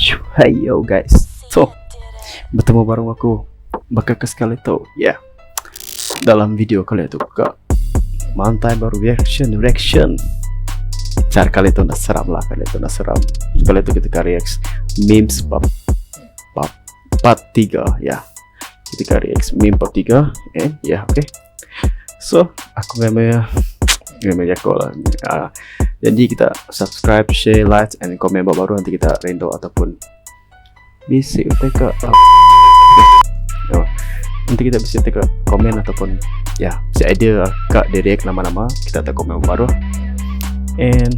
Hai yo guys, so bertemu bareng aku Bakal sekali tuh ya. Dalam video kali itu ke mantai baru reaction. Cara kali itu nak seram lah, kali itu nak seram. Kali itu kita react memes part 3 ya. Kita react meme part 3 ya oke. So aku nggak mau call lah. Jadi kita subscribe, share, like, and komen baru nanti kita rendo ataupun bisa ke nanti kita bisa ke komen ataupun ya bisa ada kak direct nama-nama kita tak komen baru and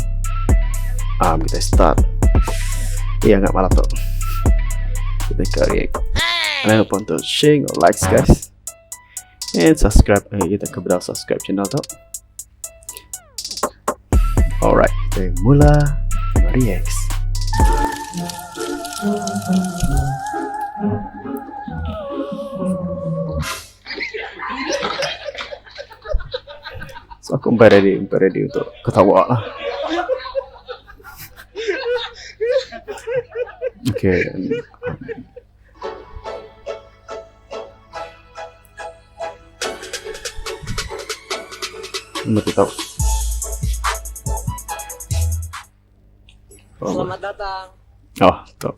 kita start nggak malam tuh kita ke react. Jangan lupa untuk share or likes guys and subscribe. Kita ke bawah subscribe channel tuh. Alright, kita mulai react. So aku ready untuk ketawa lah. Oke. Mau tahu. Selamat datang. Oh, tuh.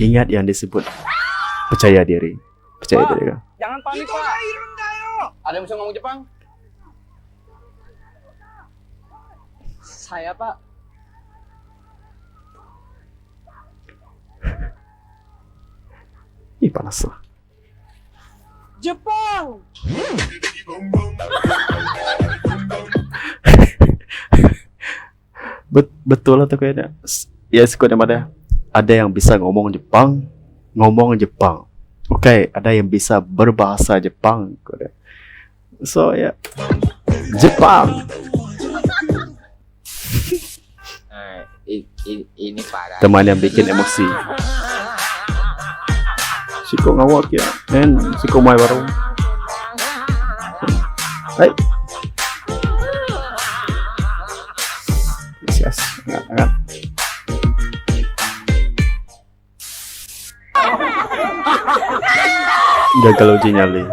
Ingat yang disebut percaya diri. Percaya diri kan? Jangan panik, Pak. Ada yang bisa ngomong Jepang? Saya, Pak. Ih, panas lah. Jepang. Betul atau kayaknya ya sebenarnya ada yang bisa ngomong Jepang. Oke, ada yang bisa berbahasa Jepang. So ya Jepang. Ini parah. Teman yang bikin emosi. Siko ngawak ya, siko mai baru. Hai. Yes, enggak. Gagal uji nyali.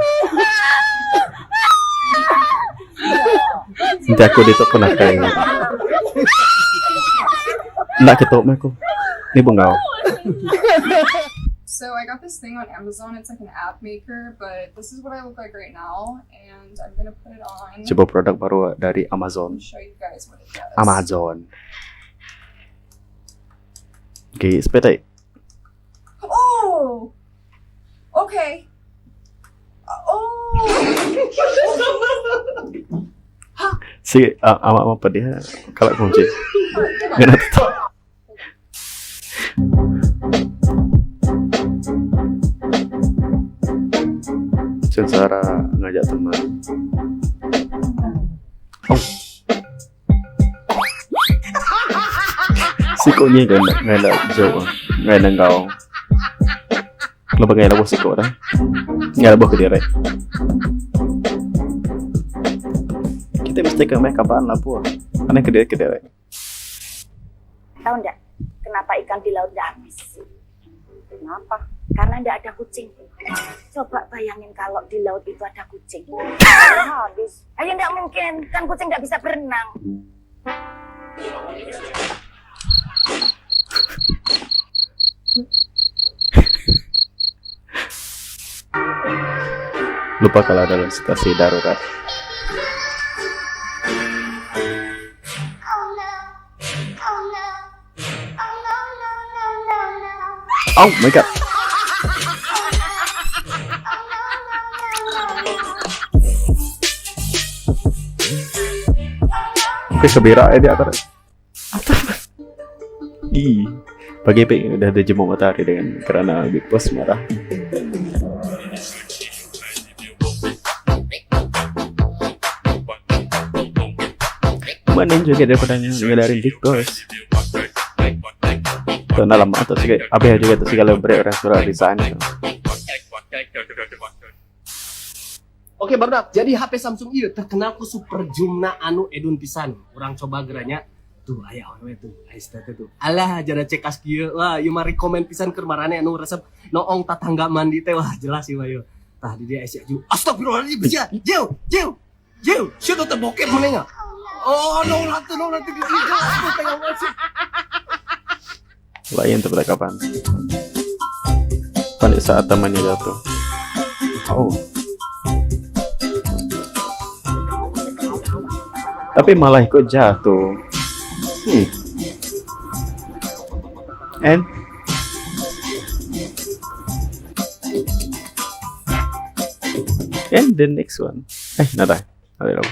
Nanti aku ditok pernah kayak gitu. Nggak ketok aku. Ini bengau. So I got this thing on Amazon. It's like an app maker, but this is what I look like right now, and I'm gonna put it on. Coba produk baru dari Amazon. Show you guys what it does. Amazon. Oke, sepeda. Oh, okay. Oh. Si apa dia kalau kunci. Gak tahu. Cara ngajak teman. Oh. Sikonya kan nggak ada jauh, nggak ada kau. Lebih nggak ada bos siko dah, nggak ada bos ke direct. Kita mesti ke make upaan lah bu, aneh ke direct. Tahu nggak kenapa ikan di laut nggak habis? Kenapa? Karena nggak ada kucing. Coba bayangin kalau di laut itu ada kucing. Habis. Ayo nggak mungkin, kan kucing nggak bisa berenang. Lupa kalau dalam situasi darurat. Oh my god. Oke, kebira ya di atas. Pagi udah ada jemur matahari dengan karena Big Boss marah. Mending juga daripada ngadarin Big Boss. Karena lama atau sih apa juga tuh segala orang surat desain. Oke barudak, jadi HP Samsung ieu terkenal ku super zoomna anu edun pisan. Urang coba geranya Tuh aya awewe tuh, aya stete tuh. Alah jana cekas kieu. Wah, ieu mah rekomen pisan keur marane anu resep noong tatangga mandi teh wah jelas ieu mah ieu. Tah di dia aya Aju. Astagfirullahaladzim, bija. Jeu. Sieu teh bokep meneh nya. Oh, no nanti di sini. Aku tengah masuk. Lain tuh kapan? Pada saat temannya jatuh. Oh. Tapi malah ikut jatuh. And the next one. Nada. Ada apa?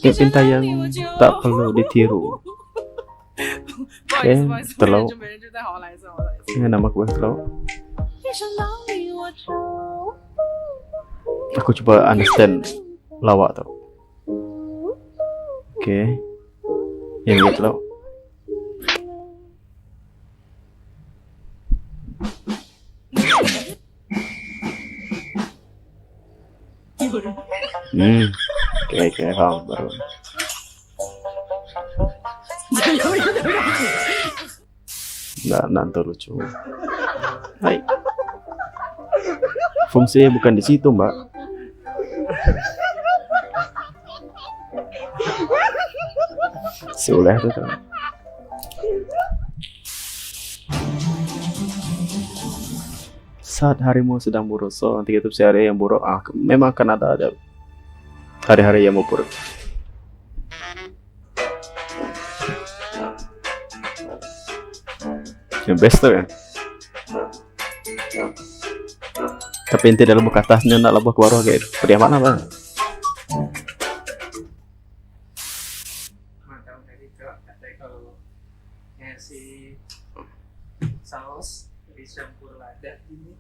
Pinta yang tak perlu ditiru. Terlalu. Ini nama gue terlalu. Aku coba understand lawak tau. Oke. Yang gitu loh. Oke, paham baru. Nanti lucu. Hai. Fungsinya bukan di situ, Mbak. Soleh tuh kan. Saat harimu sedang buruk, so nanti YouTube sehari yang buruk, memang akan ada hari-hari yang mau buruk. Yang best tuh ya. Tapi inti dalam buka atasnya nak labah keluar kayak pediah mana bang? Mantap tadi katanya kalau ngasih saus dicampur lada ini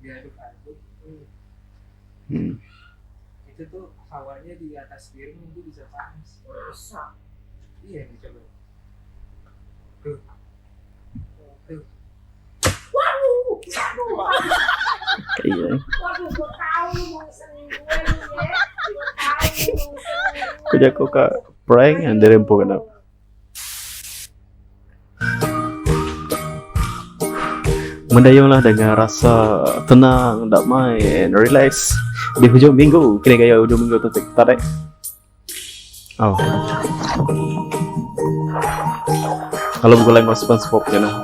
diaduk-aduk. Itu tuh hawanya di atas piring itu bisa panas. Bisa. Iya dicoba. Tuh. Iya. Kerja kau kak prank yang dirempo kenapa? Mendayunglah dengan rasa tenang, damai, and relax di hujung minggu. Kini gaya hujung minggu tu tarik. Oh. Kalau bukan lain masuk SpongeBob ya nah.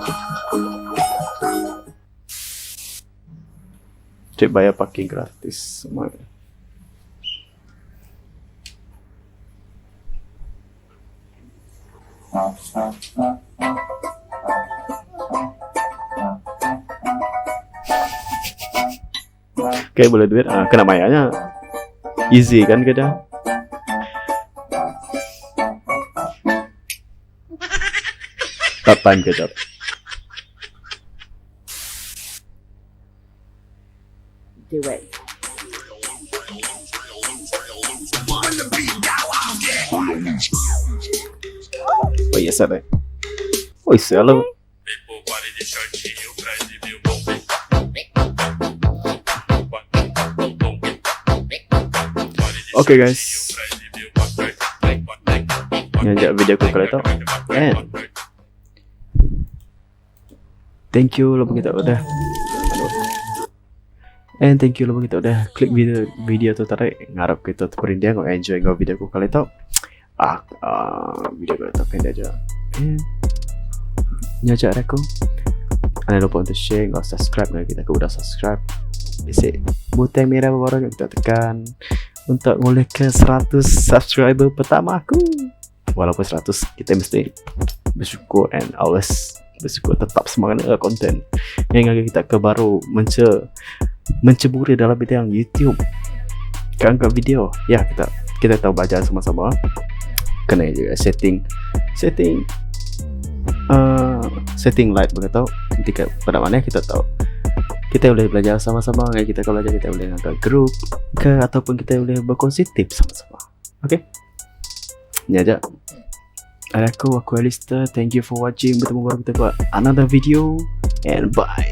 Cek bayar parking gratis semua. Oke, boleh duit. Kena mayanya easy kan kita. Start time kita. Dewek. Oh iya salah. Oh salah. Oke guys, ngajak video aku kali itu, and thank you lo begitu udah, and thank you lo begitu udah klik video tuh tarik ngarap kita tuh perindia nggak enjoy nggak video aku kali itu, video kali itu pendek aja, and ngajak aku, jangan lupa untuk share, nggak subscribe nggak kita udah subscribe, isi butang merah baru kita tekan. Untuk mulai ke 100 subscriber pertama aku. Walaupun 100 kita mesti bersyukur and always bersyukur tetap semangat konten yang kita ke baru menceburi dalam bidang YouTube. Angkat video ya kita tahu baca sama-sama. Kena juga setting light begitu. Ketika pada mana kita tahu kita boleh belajar sama-sama, kayak kita kalau belajar kita boleh ngangkat grup ataupun kita boleh berkongsi tips sama-sama. Oke? Ini aja. Aku Alistair. Thank you for watching. Bertemu baru kita buat another video and bye.